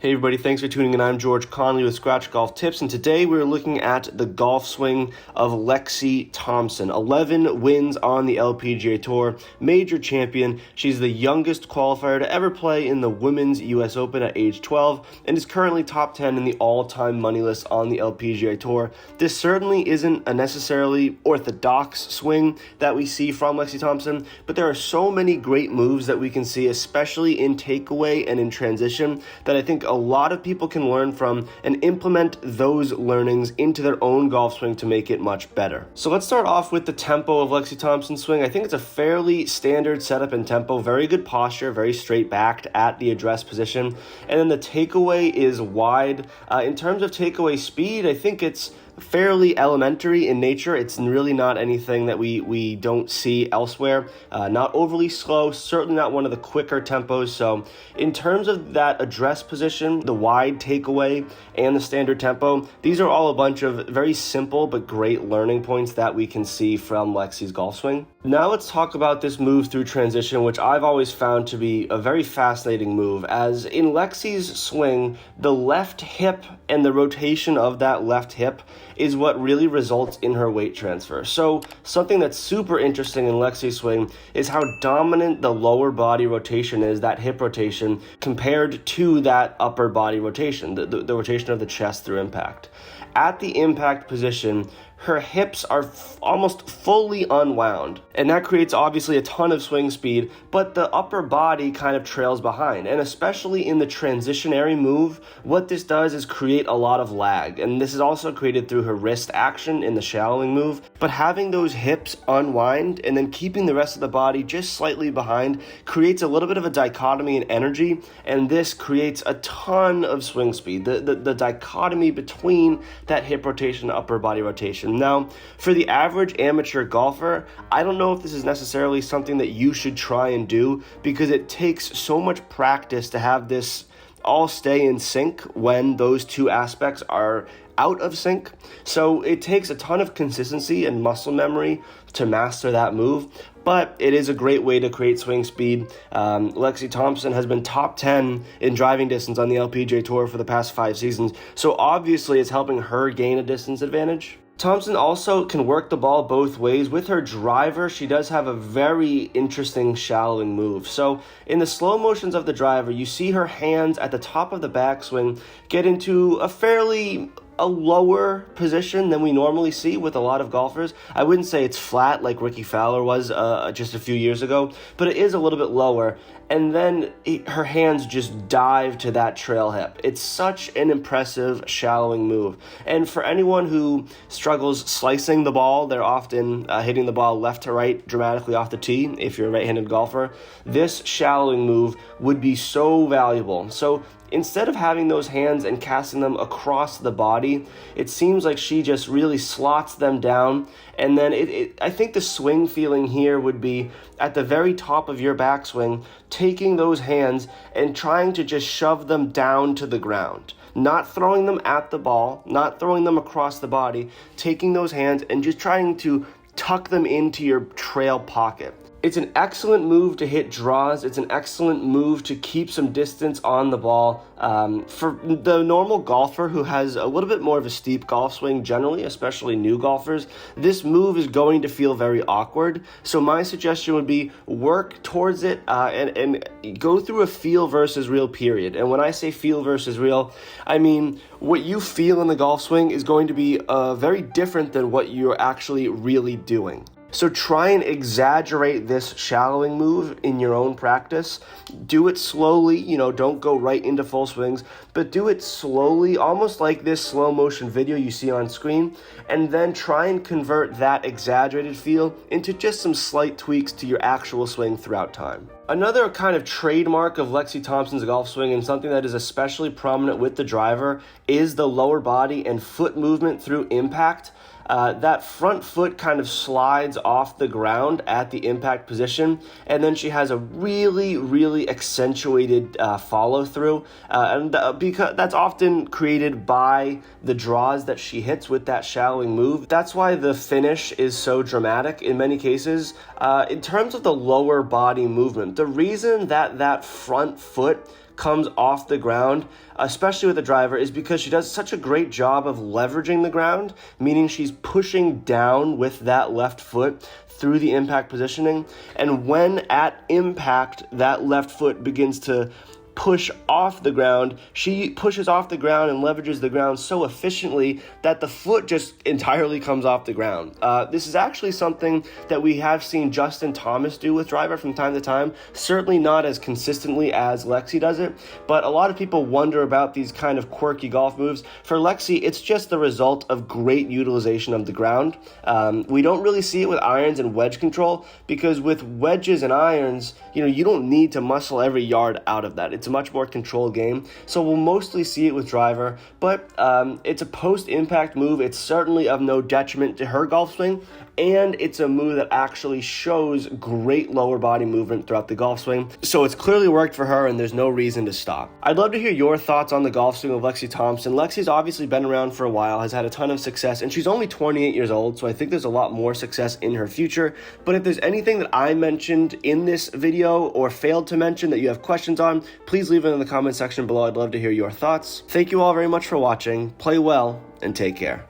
Hey everybody, thanks for tuning in. I'm George Conley with Scratch Golf Tips, and today we're looking at the golf swing of Lexi Thompson. 11 wins on the LPGA Tour, major champion. She's the youngest qualifier to ever play in the Women's US Open at age 12, and is currently top 10 in the all-time money list on the LPGA Tour. This certainly isn't a necessarily orthodox swing that we see from Lexi Thompson, but there are so many great moves that we can see, especially in takeaway and in transition, that I think a lot of people can learn from and implement those learnings into their own golf swing to make it much better. So let's start off with the tempo of Lexi Thompson's swing. I think it's a fairly standard setup and tempo, very good posture, very straight backed at the address position. And then the takeaway is wide. In terms of takeaway speed, I think it's fairly elementary in nature. It's really not anything that we don't see elsewhere. Not overly slow, certainly not one of the quicker tempos. So in terms of that address position, the wide takeaway and the standard tempo, these are all a bunch of very simple but great learning points that we can see from Lexi's golf swing. Now let's talk about this move through transition, which I've always found to be a very fascinating move, as in Lexi's swing, the left hip and the rotation of that left hip is what really results in her weight transfer. So something that's super interesting in Lexi's swing is how dominant the lower body rotation is, that hip rotation, compared to that upper body rotation, the rotation of the chest through impact. At the impact position, her hips are almost fully unwound, and that creates obviously a ton of swing speed, but the upper body kind of trails behind. And especially in the transitionary move, what this does is create a lot of lag, and this is also created through her wrist action in the shallowing move. But having those hips unwind and then keeping the rest of the body just slightly behind creates a little bit of a dichotomy in energy, and this creates a ton of swing speed, the dichotomy between that hip rotation and upper body rotation. Now, for the average amateur golfer, I don't know if this is necessarily something that you should try and do, because it takes so much practice to have this all stay in sync when those two aspects are out of sync. So it takes a ton of consistency and muscle memory to master that move, but it is a great way to create swing speed. Lexi Thompson has been top 10 in driving distance on the LPGA Tour for the past 5 seasons, so obviously it's helping her gain a distance advantage. Thompson also can work the ball both ways. With her driver, she does have a very interesting shallowing move. So in the slow motions of the driver, you see her hands at the top of the backswing get into a lower position than we normally see with a lot of golfers. I wouldn't say it's flat like Ricky Fowler was just a few years ago, but it is a little bit lower. And then her hands just dive to that trail hip. It's such an impressive shallowing move. And for anyone who struggles slicing the ball, they're often hitting the ball left to right dramatically off the tee. If you're a right-handed golfer, this shallowing move would be so valuable. So instead of having those hands and casting them across the body, it seems like she just really slots them down. And then I think the swing feeling here would be at the very top of your backswing, taking those hands and trying to just shove them down to the ground. Not throwing them at the ball, not throwing them across the body, taking those hands and just trying to tuck them into your trail pocket. It's an excellent move to hit draws. It's an excellent move to keep some distance on the ball. For the normal golfer who has a little bit more of a steep golf swing generally, especially new golfers, this move is going to feel very awkward. So my suggestion would be work towards it and go through a feel versus real period. And when I say feel versus real, I mean what you feel in the golf swing is going to be very different than what you're actually really doing. So try and exaggerate this shallowing move in your own practice. Do it slowly, don't go right into full swings, but do it slowly, almost like this slow motion video you see on screen, and then try and convert that exaggerated feel into just some slight tweaks to your actual swing throughout time. Another kind of trademark of Lexi Thompson's golf swing, and something that is especially prominent with the driver, is the lower body and foot movement through impact. That front foot kind of slides off the ground at the impact position, and then she has a really, really accentuated follow through, because that's often created by the draws that she hits with that shallowing move. That's why the finish is so dramatic in many cases. In terms of the lower body movement, the reason that front foot comes off the ground, especially with the driver, is because she does such a great job of leveraging the ground, meaning she's pushing down with that left foot through the impact positioning. And when at impact, that left foot begins to push off the ground, she pushes off the ground and leverages the ground so efficiently that the foot just entirely comes off the ground. This is actually something that we have seen Justin Thomas do with driver from time to time, certainly not as consistently as Lexi does it, but a lot of people wonder about these kind of quirky golf moves. For Lexi, it's just the result of great utilization of the ground. We don't really see it with irons and wedge control, because with wedges and irons, you don't need to muscle every yard out of that. It's a much more controlled game, so we'll mostly see it with driver, but it's a post-impact move. It's certainly of no detriment to her golf swing, and it's a move that actually shows great lower body movement throughout the golf swing, so it's clearly worked for her, and there's no reason to stop. I'd love to hear your thoughts on the golf swing of Lexi Thompson. Lexi's obviously been around for a while, has had a ton of success, and she's only 28 years old, so I think there's a lot more success in her future. But if there's anything that I mentioned in this video or failed to mention that you have questions on, please leave it in the comment section below. I'd love to hear your thoughts. Thank you all very much for watching. Play well and take care.